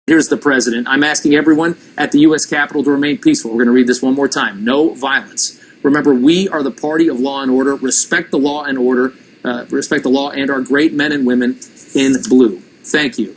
Here's the president. I'm asking everyone at the U.S. Capitol to remain peaceful. We're going to read this one more time. No violence. Remember, we are the party of law and order. Respect the law and order. Respect the law and our great men and women in blue. Thank you.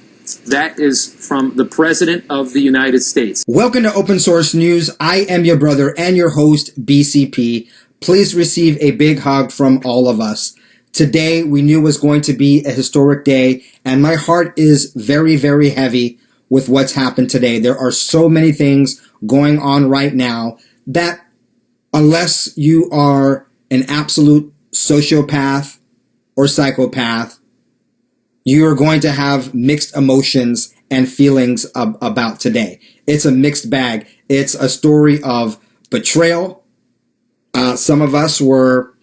That is from the President of the United States. Welcome to Open Source News. I am your brother and your host, BCP. Please receive a big hug from all of us. Today, we knew was going to be a historic day, and my heart is very, very heavy with what's happened today. There are so many things going on right now that unless you are an absolute sociopath or psychopath, you are going to have mixed emotions and feelings about today. It's a mixed bag. It's a story of betrayal. Some of us were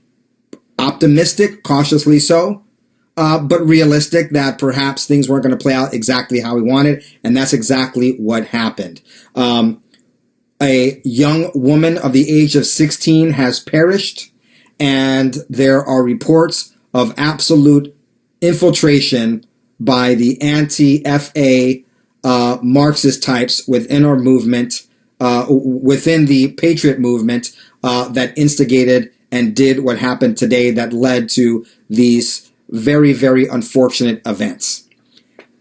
optimistic, cautiously so, but realistic that perhaps things weren't going to play out exactly how we wanted, and that's exactly what happened. A young woman of the age of 16 has perished, and there are reports of absolute infiltration by the anti-FA Marxist types within our movement, within the Patriot movement, that instigated and did what happened today that led to these very, very unfortunate events.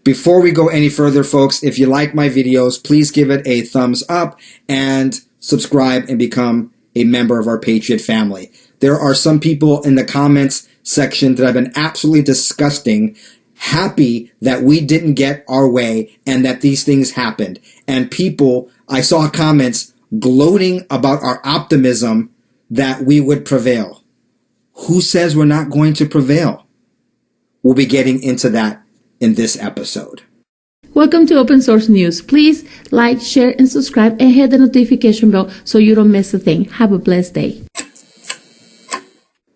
Before we go any further, folks, if you like my videos, please give it a thumbs up and subscribe and become a member of our Patriot family. There are some people in the comments section that have been absolutely disgusting, happy that we didn't get our way and that these things happened. And people, I saw comments gloating about our optimism that we would prevail. Who says we're not going to prevail? We'll be getting into that in this episode. Welcome to Open Source News. Please like, share, and subscribe, and hit the notification bell so you don't miss a thing. Have a blessed day.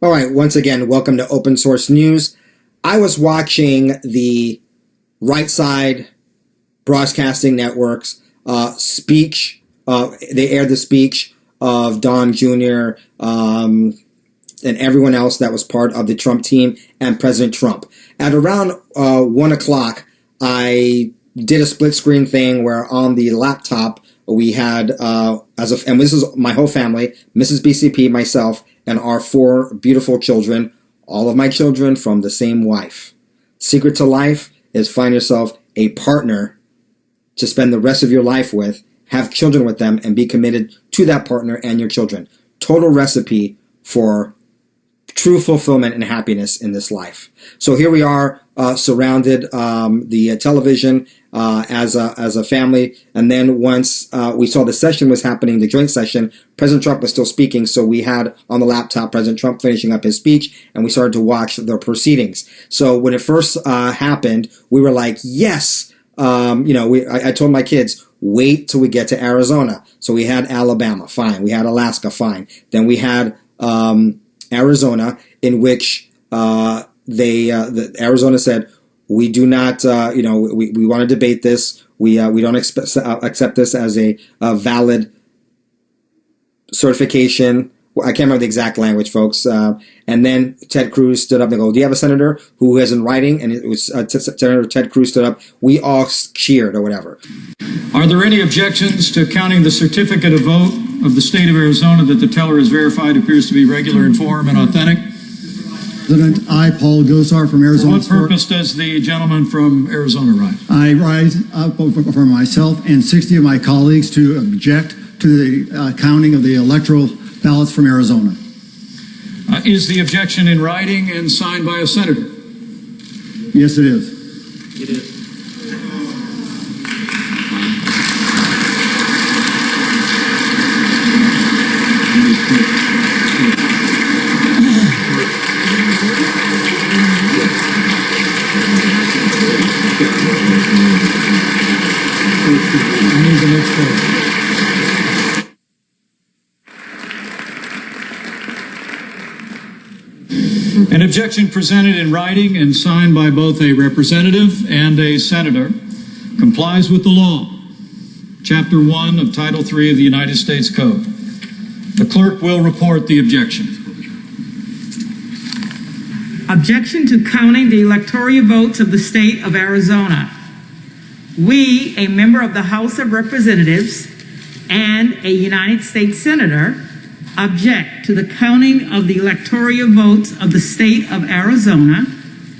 All right, once again, welcome to Open Source News. I was watching the Right Side Broadcasting Network's speech. They aired the speech of Don Jr., and everyone else that was part of the Trump team and President Trump. At around 1 o'clock, I did a split screen thing where on the laptop we had, and this is my whole family, Mrs. BCP, myself, and our 4 beautiful children, all of my children from the same wife. Secret to life is find yourself a partner to spend the rest of your life with, have children with them, and be committed to that partner and your children. Total recipe for true fulfillment and happiness in this life. So here we are, surrounded the television as a family, and then once we saw the session was happening, the joint session, President Trump was still speaking, so we had on the laptop President Trump finishing up his speech, and we started to watch the proceedings. So when it first happened, we were like, yes, I told my kids, wait till we get to Arizona. So we had Alabama, fine. We had Alaska, fine. Then we had Arizona, in which Arizona said, we do not, we want to debate this. We don't accept this as a valid certification. I can't remember the exact language, folks. And then Ted Cruz stood up and go, do you have a senator who is in writing? And it was Senator Ted Cruz stood up. We all cheered or whatever. Are there any objections to counting the certificate of vote of the state of Arizona that the teller is verified appears to be regular in form and authentic? President, I, Paul Gosar from Arizona. For what purpose does the gentleman from Arizona write? I write for myself and 60 of my colleagues to object to the counting of the electoral ballots from Arizona. Is the objection in writing and signed by a senator? Yes, it is. It is. An objection presented in writing and signed by both a representative and a senator complies with the law. Chapter 1 of Title 3 of the United States Code. The clerk will report the objection. Objection to counting the electoral votes of the state of Arizona. We, a member of the House of Representatives and a United States Senator, object to the counting of the electoral votes of the state of Arizona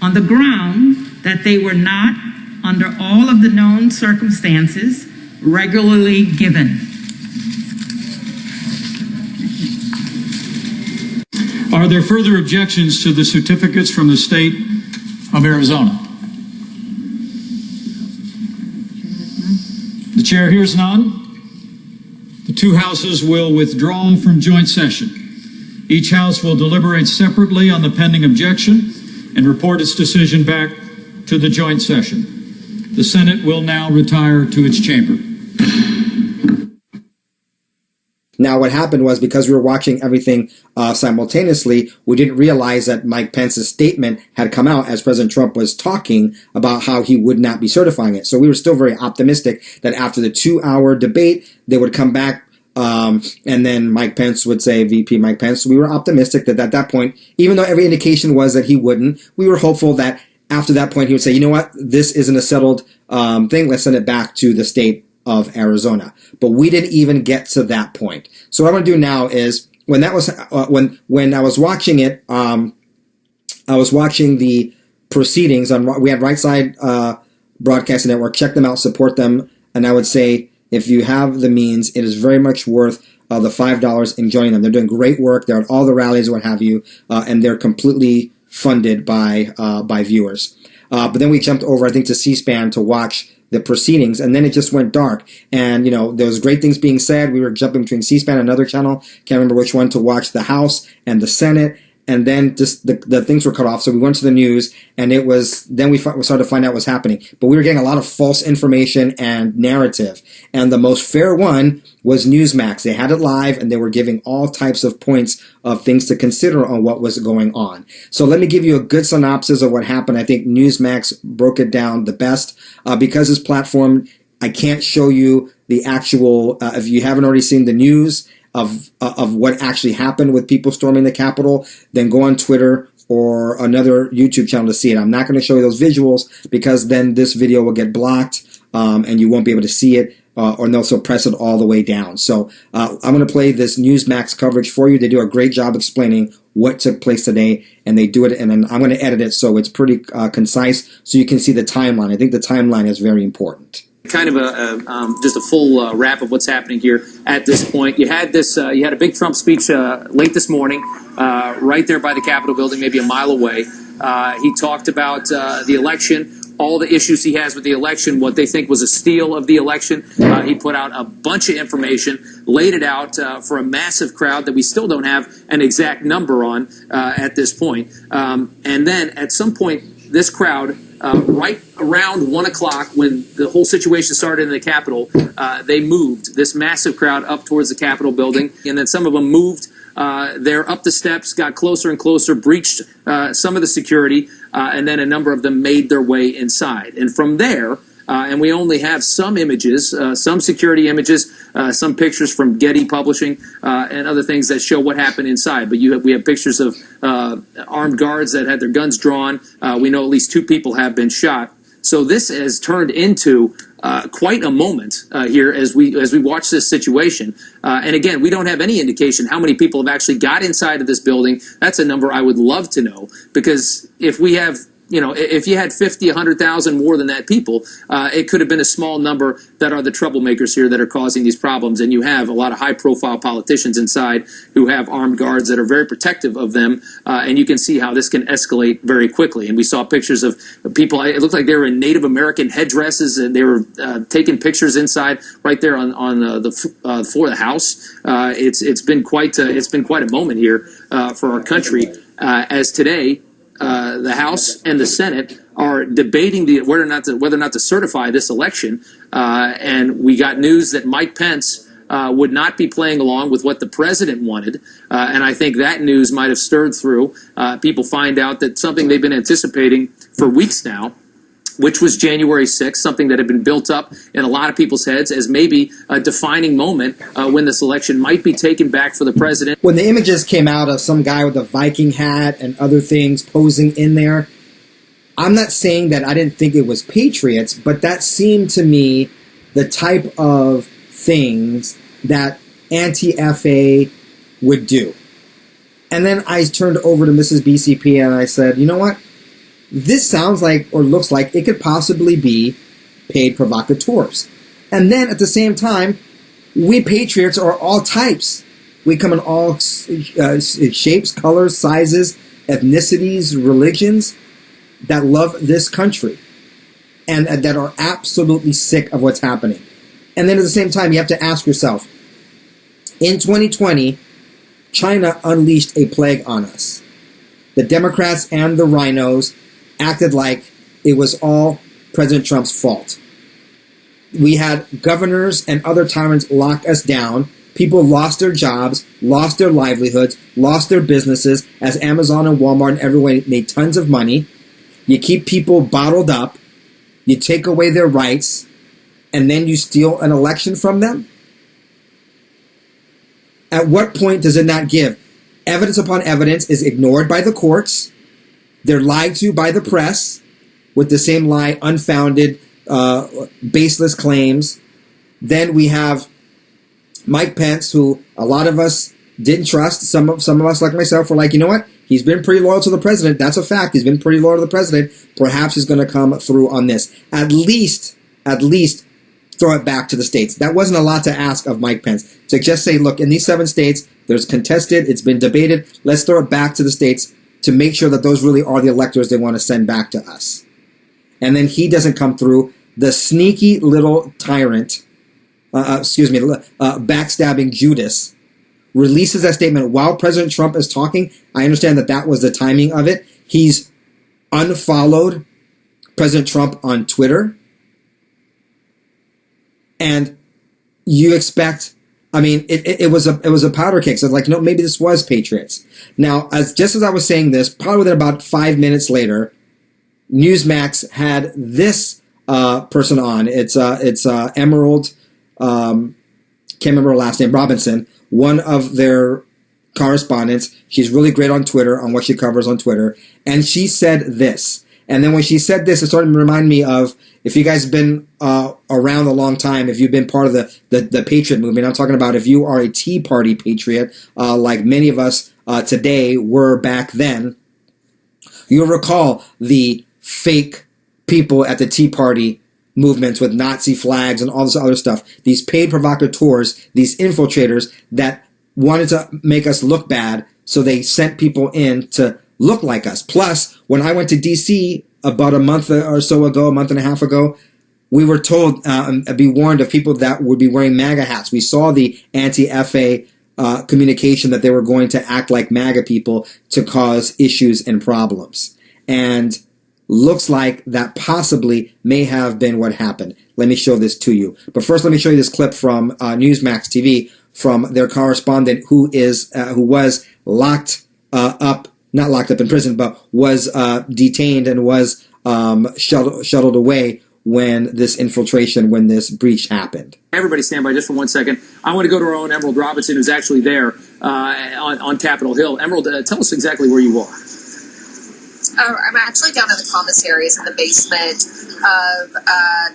on the ground that they were not, under all of the known circumstances, regularly given. Are there further objections to the certificates from the state of Arizona? The chair hears none. The two houses will withdraw from joint session. Each house will deliberate separately on the pending objection and report its decision back to the joint session. The Senate will now retire to its chamber. Now, what happened was, because we were watching everything simultaneously, we didn't realize that Mike Pence's statement had come out as President Trump was talking about how he would not be certifying it. So we were still very optimistic that after the 2-hour debate, they would come back and then Mike Pence would say, VP Mike Pence. So we were optimistic that at that point, even though every indication was that he wouldn't, we were hopeful that after that point he would say, you know what, this isn't a settled thing. Let's send it back to the state of Arizona. But we didn't even get to that point. So what I'm going to do now is, when that was when I was watching it, I was watching the proceedings on. We had Right Side Broadcasting Network. Check them out, support them, and I would say, if you have the means, it is very much worth the $5 in joining them. They're doing great work. They're at all the rallies, what have you, and they're completely funded by viewers. But then we jumped over, I think, to C-SPAN to watch the proceedings, and then it just went dark. And, you know, there was great things being said. We were jumping between C-SPAN and another channel. Can't remember which one to watch, the House and the Senate. And then just the things were cut off. So we went to the news, and it was, then we started to find out what was happening. But we were getting a lot of false information and narrative. And the most fair one was Newsmax. They had it live, and they were giving all types of points of things to consider on what was going on. So let me give you a good synopsis of what happened. I think Newsmax broke it down the best. Because this platform, I can't show you the actual, if you haven't already seen the news of what actually happened with people storming the Capitol, then go on Twitter or another YouTube channel to see it. I'm not going to show you those visuals, because then this video will get blocked and you won't be able to see it, or they'll suppress it all the way down. So I'm going to play this Newsmax coverage for you. They do a great job explaining what took place today, and they do it, and then I'm going to edit it so it's pretty concise, so you can see the timeline. I think the timeline is very important. Kind of just a full wrap of what's happening here at this point. You had a big Trump speech late this morning, right there by the Capitol building, maybe a mile away. He talked about the election, all the issues he has with the election, what they think was a steal of the election. He put out a bunch of information, laid it out for a massive crowd that we still don't have an exact number on at this point. And then at some point, this crowd, right around 1 o'clock, when the whole situation started in the Capitol, they moved this massive crowd up towards the Capitol building, and then some of them moved there up the steps, got closer and closer, breached some of the security, and then a number of them made their way inside. And from there, and we only have some images, some security images, some pictures from Getty Publishing, and other things that show what happened inside. But we have pictures of armed guards that had their guns drawn. We know at least 2 people have been shot. So this has turned into quite a moment here as we watch this situation. And again, we don't have any indication how many people have actually got inside of this building. That's a number I would love to know, because if we have, if you had 50, 100,000 more than that people, it could have been a small number that are the troublemakers here that are causing these problems. And you have a lot of high-profile politicians inside who have armed guards that are very protective of them. And you can see how this can escalate very quickly. And we saw pictures of people, it looked like they were in Native American headdresses, and they were taking pictures inside right there on the floor of the House. It's been quite a moment here for our country, as today, the House and the Senate are debating whether or not to certify this election, and we got news that Mike Pence would not be playing along with what the president wanted, and I think that news might have stirred through. People find out that something they've been anticipating for weeks now, which was January 6th, something that had been built up in a lot of people's heads as maybe a defining moment when this election might be taken back for the president. When the images came out of some guy with a Viking hat and other things posing in there, I'm not saying that I didn't think it was patriots, but that seemed to me the type of things that anti-FA would do. And then I turned over to Mrs. BCP and I said, you know what? This sounds like or looks like it could possibly be paid provocateurs. And then at the same time, we patriots are all types. We come in all shapes, colors, sizes, ethnicities, religions that love this country and that are absolutely sick of what's happening. And then at the same time, you have to ask yourself, in 2020, China unleashed a plague on us. The Democrats and the rhinos acted like it was all President Trump's fault. We had governors and other tyrants lock us down. People lost their jobs, lost their livelihoods, lost their businesses as Amazon and Walmart and everyone made tons of money. You keep people bottled up. You take away their rights. And then you steal an election from them? At what point does it not give? Evidence upon evidence is ignored by the courts. They're lied to by the press with the same lie, unfounded, baseless claims. Then we have Mike Pence, who a lot of us didn't trust. Some of us, like myself, were like, you know what? He's been pretty loyal to the president. That's a fact. He's been pretty loyal to the president. Perhaps he's going to come through on this. At least throw it back to the states. That wasn't a lot to ask of Mike Pence. To just say, look, in these 7 states, there's contested, it's been debated, let's throw it back to the states to make sure that those really are the electors they want to send back to us. And then he doesn't come through. The sneaky little tyrant, backstabbing Judas, releases that statement while President Trump is talking. I understand that was the timing of it. He's unfollowed President Trump on Twitter. And you expect, I mean, it was a powder keg. So like, no, maybe this was patriots. Now, just as I was saying this, probably within about 5 minutes later, Newsmax had this person on. It's Emerald, can't remember her last name, Robinson, one of their correspondents. She's really great on Twitter, on what she covers on Twitter. And she said this. And then when she said this, it started to remind me of, if you guys have been around a long time, if you've been part of the Patriot movement, I'm talking about if you are a Tea Party patriot, like many of us today were back then, you'll recall the fake people at the Tea Party movements with Nazi flags and all this other stuff. These paid provocateurs, these infiltrators that wanted to make us look bad, so they sent people in to look like us. Plus, when I went to D.C. about a month or so ago, a month and a half ago, we were told, be warned of people that would be wearing MAGA hats. We saw the anti-FA communication that they were going to act like MAGA people to cause issues and problems. And looks like that possibly may have been what happened. Let me show this to you. But first, let me show you this clip from Newsmax TV from their correspondent who was locked up, not locked up in prison, but was detained and was shuttled away when this infiltration, when this breach happened. Everybody stand by just for 1 second. I want to go to our own Emerald Robinson, who's actually there on Capitol Hill. Emerald, tell us exactly where you are. I'm actually down in the commissaries in the basement of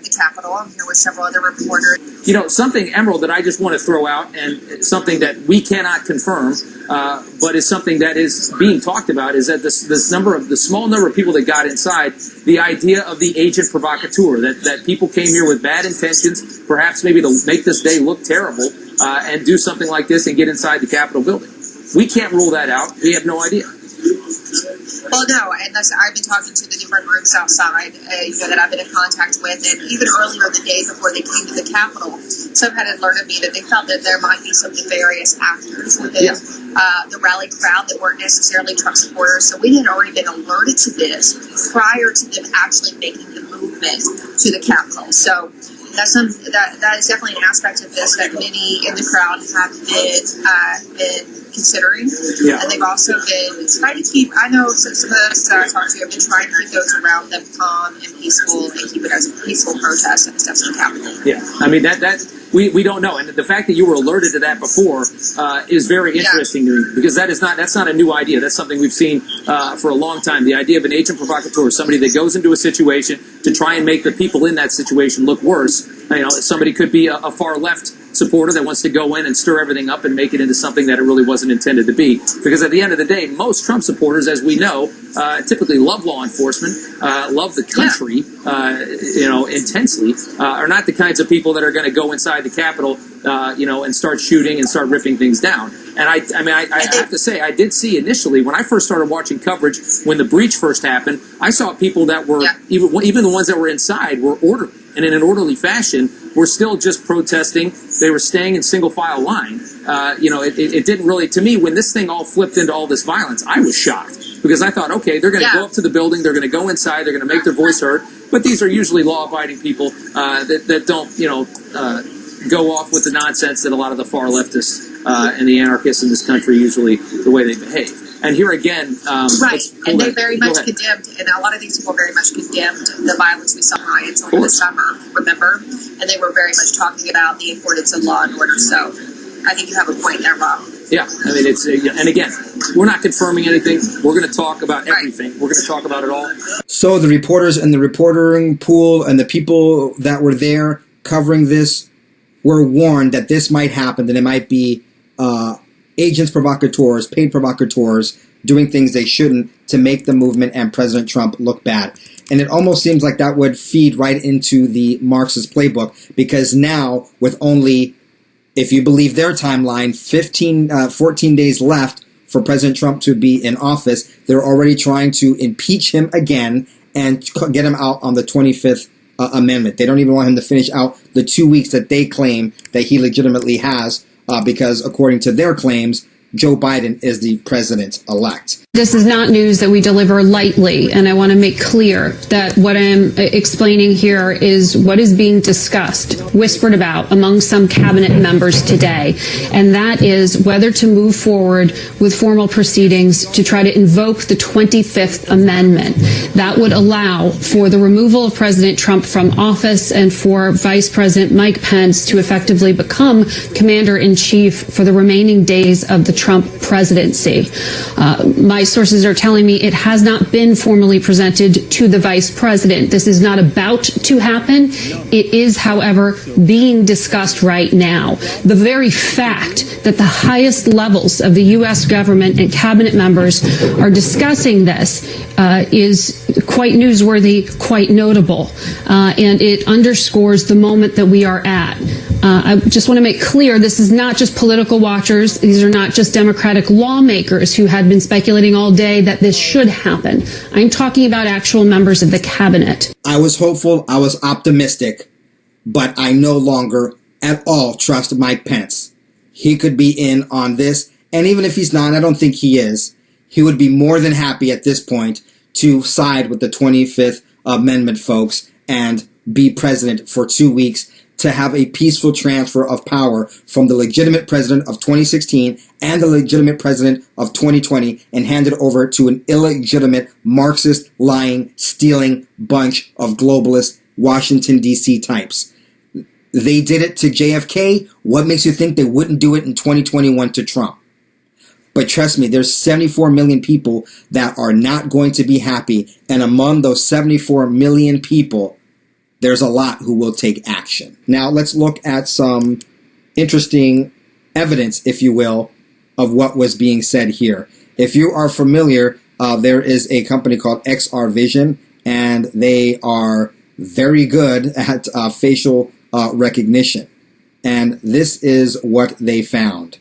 the Capitol. I'm here with several other reporters. You know, something, Emerald, that I just want to throw out, and something that we cannot confirm, but is something that is being talked about, is that the small number of people that got inside, the idea of the agent provocateur, that people came here with bad intentions, perhaps maybe to make this day look terrible, and do something like this and get inside the Capitol building. We can't rule that out. We have no idea. Well, no, and I've been talking to the different groups outside, that I've been in contact with, and even earlier the day before they came to the Capitol, some had alerted me that they felt that there might be some nefarious actors within the rally crowd that weren't necessarily Trump supporters. So we had already been alerted to this prior to them actually making the movement to the Capitol. So that is definitely an aspect of this that many in the crowd have been considering. Yeah. And they've also been trying to keep, I know some of us I talked to have been trying to keep those around them calm and peaceful and keep it as a peaceful protest and steps to the Capitol. Yeah, I mean, that we don't know. And the fact that you were alerted to that before is very interesting to me, because that's not a new idea. That's something we've seen for a long time. The idea of an agent provocateur, somebody that goes into a situation to try and make the people in that situation look worse. You know, somebody could be a far left supporter that wants to go in and stir everything up and make it into something that it really wasn't intended to be. Because at the end of the day, most Trump supporters, as we know, typically love law enforcement, love the country, intensely, are not the kinds of people that are going to go inside the Capitol, and start shooting and start ripping things down. And I have to say, I did see initially, when I first started watching coverage, when the breach first happened, I saw people that were, even the ones that were inside, were orderly. And in an orderly fashion, were still just protesting. They were staying in single file line. It didn't really, to me, when this thing all flipped into all this violence, I was shocked. Because I thought, okay, they're going to go up to the building, they're going to go inside, they're going to make their voice heard. But these are usually law-abiding people that don't, go off with the nonsense that a lot of the far leftists and the anarchists in this country usually, the way they behave. And here again, and they very much condemned, and a lot of these people very much condemned the violence we saw in riots over the summer, remember? And they were very much talking about the importance of law and order. So I think you have a point there, Rob. Yeah, I mean, and again, we're not confirming anything. We're going to talk about everything. We're going to talk about it all. So the reporters and the reporting pool and the people that were there covering this were warned that this might happen, that it might be agents provocateurs, paid provocateurs, doing things they shouldn't to make the movement and President Trump look bad. And it almost seems like that would feed right into the Marxist playbook, because now, with only, if you believe their timeline, 14 days left for President Trump to be in office, they're already trying to impeach him again and get him out on the 25th Amendment. They don't even want him to finish out the 2 weeks that they claim that he legitimately has, because according to their claims, Joe Biden is the president-elect. This is not news that we deliver lightly, and I want to make clear that what I'm explaining here is what is being discussed, whispered about among some cabinet members today, and that is whether to move forward with formal proceedings to try to invoke the 25th Amendment. That would allow for the removal of President Trump from office and for Vice President Mike Pence to effectively become Commander-in-Chief for the remaining days of the Trump presidency. My sources are telling me it has not been formally presented to the vice president. This is not about to happen. It is, however, being discussed right now. The very fact that the highest levels of the U.S. government and cabinet members are discussing this is quite newsworthy, quite notable, and it underscores the moment that we are at. I just want to make clear, this is not just political watchers. These are not just Democratic lawmakers who had been speculating all day that this should happen. I'm talking about actual members of the cabinet. I was hopeful, I was optimistic, but I no longer at all trust Mike Pence. He could be in on this, and even if he's not, I don't think he is, he would be more than happy at this point to side with the 25th Amendment folks and be president for 2 weeks, to have a peaceful transfer of power from the legitimate president of 2016 and the legitimate president of 2020 and hand it over to an illegitimate Marxist, lying, stealing bunch of globalist Washington, D.C. types. They did it to JFK. What makes you think they wouldn't do it in 2021 to Trump? But trust me, there's 74 million people that are not going to be happy. And among those 74 million people, there's a lot who will take action. Now, let's look at some interesting evidence, if you will, of what was being said here. If you are familiar, there is a company called XR Vision, and they are very good at facial recognition. And this is what they found.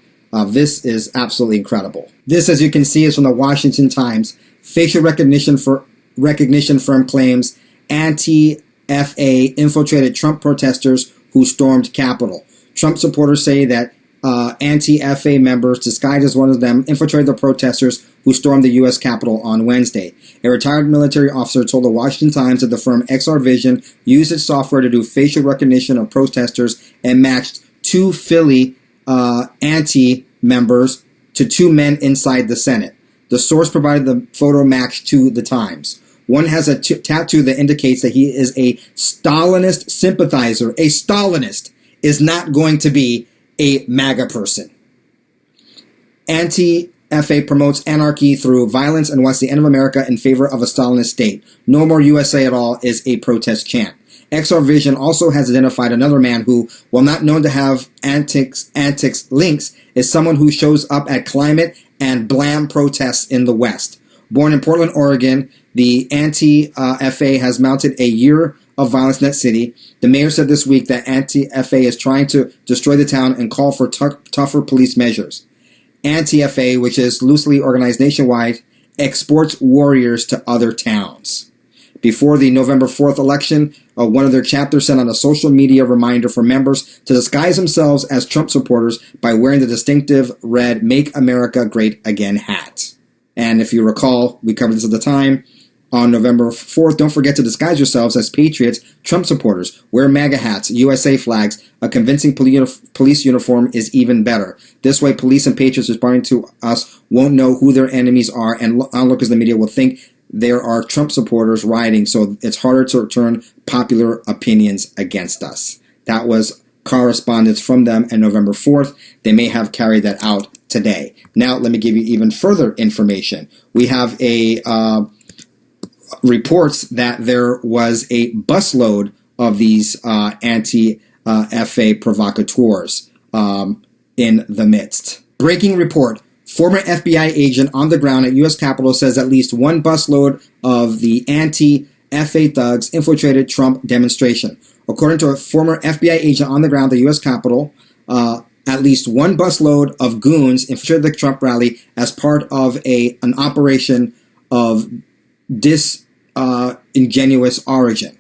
This is absolutely incredible. This, as you can see, is from the Washington Times. Facial recognition firm claims anti-FA infiltrated Trump protesters who stormed Capitol. Trump supporters say that anti-FA members, disguised as one of them, infiltrated the protesters who stormed the U.S. Capitol on Wednesday. A retired military officer told the Washington Times that the firm XR Vision used its software to do facial recognition of protesters and matched two Philly anti-members to two men inside the Senate. The source provided the photo match to the Times. One has a tattoo that indicates that he is a Stalinist sympathizer. A Stalinist is not going to be a MAGA person. Anti-FA promotes anarchy through violence and wants the end of America in favor of a Stalinist state. No more USA at all is a protest chant. XR Vision also has identified another man who, while not known to have antics links, is someone who shows up at climate and blam protests in the West. Born in Portland, Oregon, the anti-FA has mounted a year of violence in that city. The mayor said this week that anti-FA is trying to destroy the town and call for tougher police measures. Anti-FA, which is loosely organized nationwide, exports warriors to other towns. Before the November 4th election, one of their chapters sent out a social media reminder for members to disguise themselves as Trump supporters by wearing the distinctive red Make America Great Again hat. And if you recall, we covered this at the time. On November 4th, don't forget to disguise yourselves as patriots, Trump supporters. Wear MAGA hats, USA flags. A convincing police uniform is even better. This way, police and patriots responding to us won't know who their enemies are, and onlookers in the media will think there are Trump supporters rioting, so it's harder to turn popular opinions against us. That was correspondence from them on November 4th. They may have carried that out today. Now, let me give you even further information. We have reports that there was a busload of these anti-FA provocateurs in the midst. Breaking report. Former FBI agent on the ground at U.S. Capitol says at least one busload of the anti-FA thugs infiltrated Trump demonstration. According to a former FBI agent on the ground at the U.S. Capitol, at least one busload of goons infiltrated the Trump rally as part of an operation of disingenuous origin.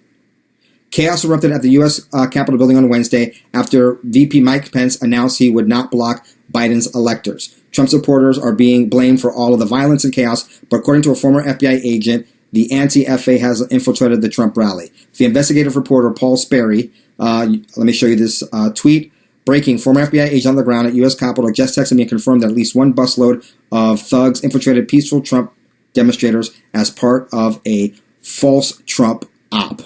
Chaos erupted at the U.S. Capitol building on Wednesday after VP Mike Pence announced he would not block Biden's electors. Trump supporters are being blamed for all of the violence and chaos, but according to a former FBI agent, the anti-FA has infiltrated the Trump rally. The investigative reporter Paul Sperry, let me show you this tweet. Breaking, former FBI agent on the ground at U.S. Capitol just texted me and confirmed that at least one busload of thugs infiltrated peaceful Trump demonstrators as part of a false Trump op.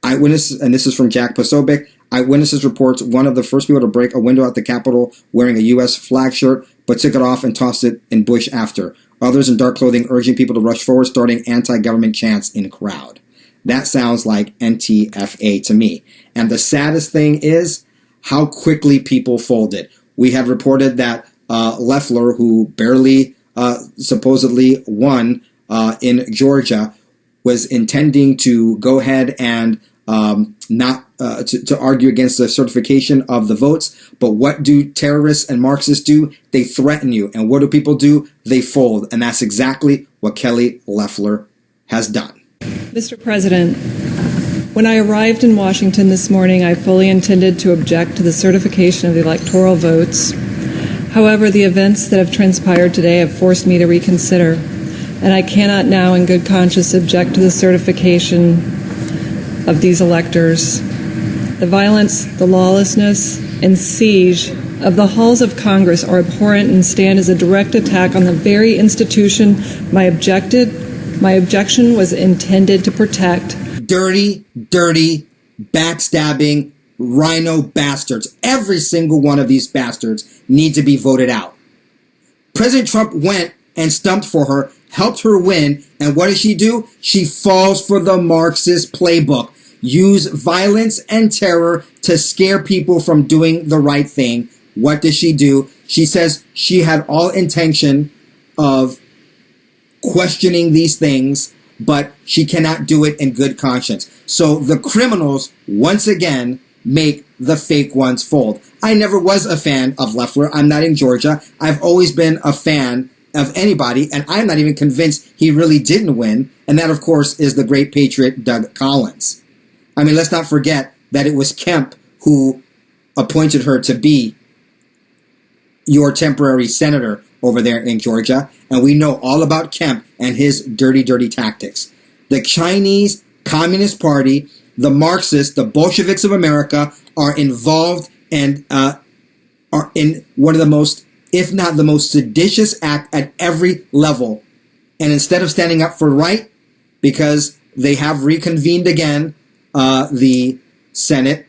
Eyewitnesses, and this is from Jack Posobiec, eyewitnesses reports one of the first people to break a window at the Capitol wearing a U.S. flag shirt, but took it off and tossed it in bush after. Others in dark clothing urging people to rush forward, starting anti-government chants in crowd. That sounds like anti-FA to me. And the saddest thing is how quickly people folded. We had reported that Loeffler, who barely supposedly won in Georgia, was intending to go ahead and not to argue against the certification of the votes. But what do terrorists and Marxists do? They threaten you. And what do people do? They fold. And that's exactly what Kelly Loeffler has done. Mr. President, when I arrived in Washington this morning, I fully intended to object to the certification of the electoral votes. However, the events that have transpired today have forced me to reconsider, and I cannot now in good conscience object to the certification of these electors. The violence, the lawlessness, and siege of the halls of Congress are abhorrent and stand as a direct attack on the very institution my objection was intended to protect. Dirty, backstabbing, rhino bastards. Every single one of these bastards need to be voted out. President Trump went and stumped for her, helped her win, and what does she do? She falls for the Marxist playbook. Use violence and terror to scare people from doing the right thing. What does she do? She says she had all intention of questioning these things, but she cannot do it in good conscience. So the criminals, once again, make the fake ones fold. I never was a fan of Loeffler. I'm not in Georgia. I've always been a fan of anybody, and I'm not even convinced he really didn't win. And that, of course, is the great patriot Doug Collins. I mean, let's not forget that it was Kemp who appointed her to be your temporary senator over there in Georgia, and we know all about Kemp and his dirty, dirty tactics. The Chinese Communist Party, the Marxists, the Bolsheviks of America are involved and are in one of the most, if not the most seditious act at every level. And instead of standing up for right, because they have reconvened again the Senate,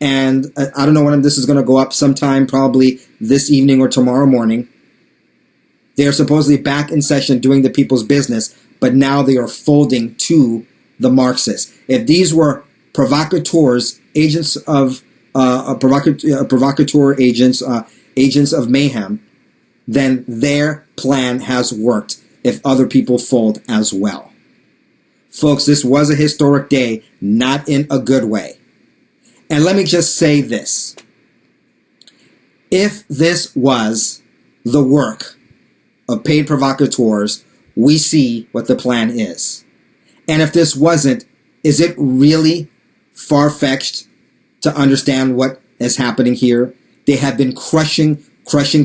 and I don't know when this is going to go up, sometime probably this evening or tomorrow morning. They are supposedly back in session doing the people's business, but now they are folding to the Marxists. If these were provocateurs, agents of provocateur agents, agents of mayhem, then their plan has worked if other people fold as well. Folks, this was a historic day, not in a good way. And let me just say this. If this was the work of paid provocateurs, we see what the plan is. And if this wasn't, is it really far-fetched to understand what is happening here? They have been crushing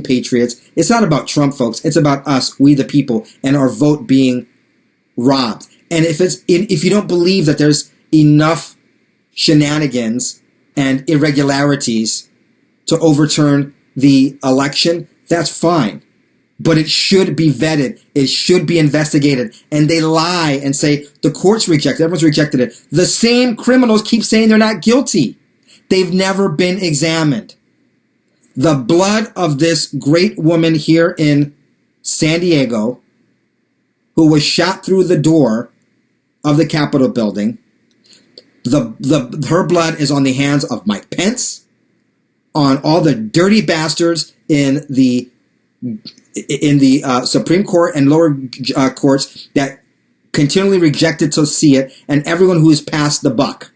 patriots. It's not about Trump, folks. It's about us, we the people, and our vote being robbed. And if you don't believe that there's enough shenanigans and irregularities to overturn the election, that's fine. But it should be vetted. It should be investigated. And they lie and say, the courts rejected it. Everyone's rejected it. The same criminals keep saying they're not guilty. They've never been examined. The blood of this great woman here in San Diego, who was shot through the door of the Capitol building, her blood is on the hands of Mike Pence, on all the dirty bastards in the Supreme Court and lower courts that continually rejected to see it, and everyone who has passed the buck.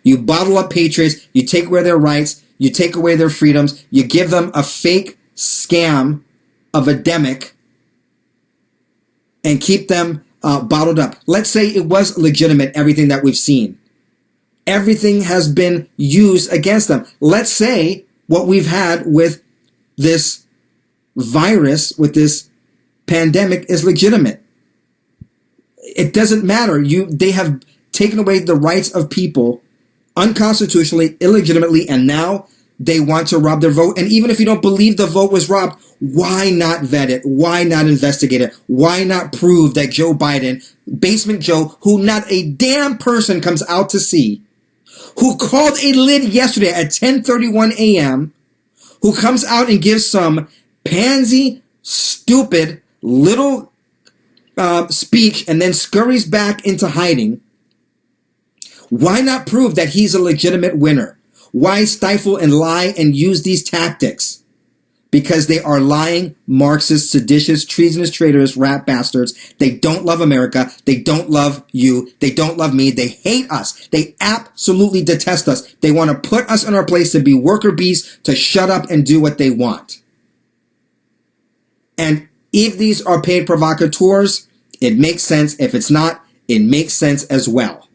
You bottle up patriots, you take away their rights, you take away their freedoms, you give them a fake scam of a demic, and keep them bottled up. Let's say it was legitimate, everything that we've seen. Everything has been used against them. Let's say what we've had with this virus, with this pandemic, is legitimate. It doesn't matter. They have taken away the rights of people unconstitutionally, illegitimately, and now they want to rob their vote. And even if you don't believe the vote was robbed, why not vet it? Why not investigate it? Why not prove that Joe Biden, Basement Joe, who not a damn person comes out to see, who called a lid yesterday at 10:31 a.m., who comes out and gives some pansy, stupid little speech and then scurries back into hiding, why not prove that he's a legitimate winner? Why stifle and lie and use these tactics? Because they are lying, Marxist, seditious, treasonous, traitorous, rat bastards. They don't love America. They don't love you. They don't love me. They hate us. They absolutely detest us. They want to put us in our place to be worker bees, to shut up and do what they want. And if these are paid provocateurs, it makes sense. If it's not, it makes sense as well.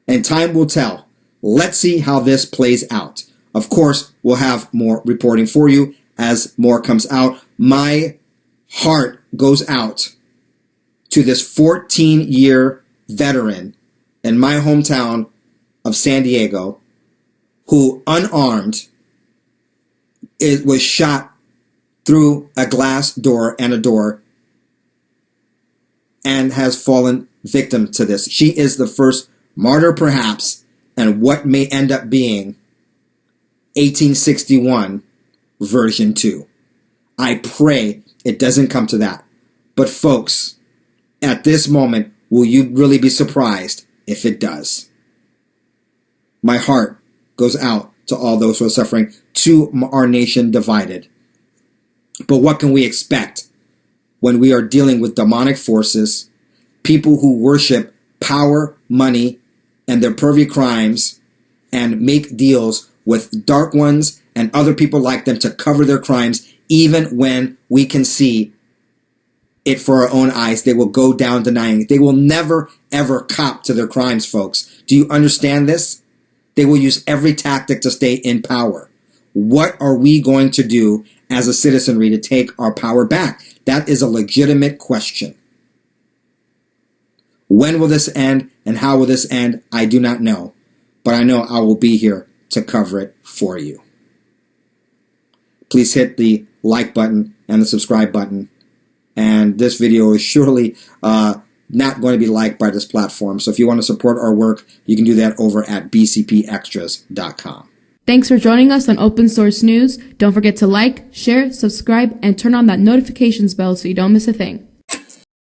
And time will tell. Let's see how this plays out. Of course, we'll have more reporting for you as more comes out. My heart goes out to this 14-year veteran in my hometown of San Diego who, unarmed, was shot through a glass door and a door and has fallen victim to this. She is the first martyr, perhaps, and what may end up being 1861 version 2. I pray it doesn't come to that. But folks, at this moment, will you really be surprised if it does? My heart goes out to all those who are suffering, to our nation divided. But what can we expect when we are dealing with demonic forces, people who worship power, money, and their pervy crimes, and make deals with dark ones and other people like them to cover their crimes, even when we can see it for our own eyes? They will go down denying it. They will never, ever cop to their crimes, folks. Do you understand this? They will use every tactic to stay in power. What are we going to do as a citizenry to take our power back? That is a legitimate question. When will this end and how will this end? I do not know. But I know I will be here to cover it for you. Please hit the like button and the subscribe button. And this video is surely not going to be liked by this platform. So if you want to support our work, you can do that over at bcpextras.com. Thanks for joining us on Open Source News. Don't forget to like, share, subscribe, and turn on that notifications bell so you don't miss a thing.